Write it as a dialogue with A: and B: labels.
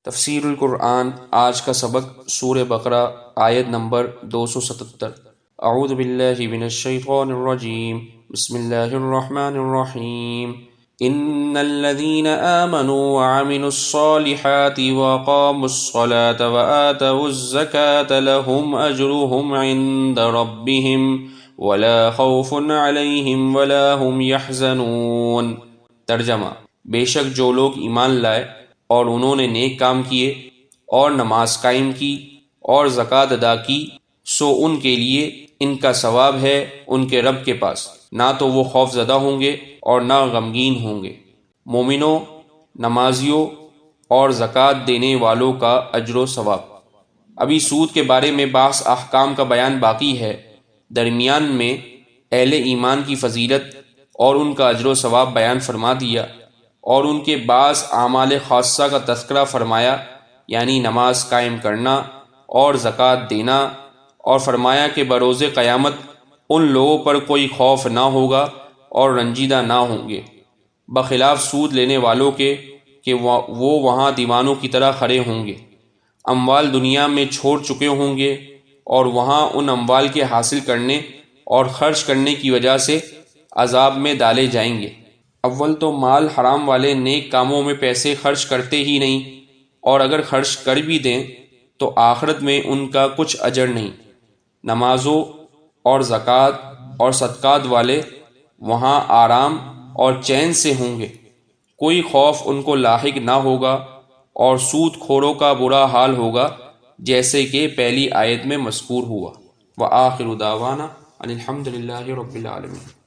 A: تفسیر القرآن آج کا سبق سورہ بقرہ آیت نمبر 277۔ اعوذ باللہ من الشیطان الرجیم، بسم اللہ الرحمن الرحیم۔ ان الذین آمنوا وعملوا الصالحات واقاموا الصلاة وآتوا الزکاة لهم اجرهم عند ربهم ولا خوف علیہم ولا هم يحزنون۔ ترجمہ: بے شک جو لوگ ایمان لائے اور انہوں نے نیک کام کیے اور نماز قائم کی اور زکوٰۃ ادا کی، سو ان کے لیے ان کا ثواب ہے ان کے رب کے پاس، نہ تو وہ خوف زدہ ہوں گے اور نہ غمگین ہوں گے۔ مومنوں، نمازیوں اور زکوٰۃ دینے والوں کا اجر و ثواب۔ ابھی سود کے بارے میں بعض احکام کا بیان باقی ہے۔ درمیان میں اہل ایمان کی فضیلت اور ان کا اجر و ثواب بیان فرما دیا اور ان کے بعض اعمال خاصہ کا تذکرہ فرمایا، یعنی نماز قائم کرنا اور زکوٰۃ دینا، اور فرمایا کہ بروز قیامت ان لوگوں پر کوئی خوف نہ ہوگا اور رنجیدہ نہ ہوں گے، بخلاف سود لینے والوں کے کہ وہ وہاں دیوانوں کی طرح کھڑے ہوں گے، اموال دنیا میں چھوڑ چکے ہوں گے اور وہاں ان اموال کے حاصل کرنے اور خرچ کرنے کی وجہ سے عذاب میں ڈالے جائیں گے۔ اول تو مال حرام والے نیک کاموں میں پیسے خرچ کرتے ہی نہیں، اور اگر خرچ کر بھی دیں تو آخرت میں ان کا کچھ اجر نہیں۔ نمازوں اور زکوٰۃ اور صدقات والے وہاں آرام اور چین سے ہوں گے، کوئی خوف ان کو لاحق نہ ہوگا، اور سود خوروں کا برا حال ہوگا جیسے کہ پہلی آیت میں مذکور ہوا۔ وآخر دعوانا ان الحمد للہ رب العالمین۔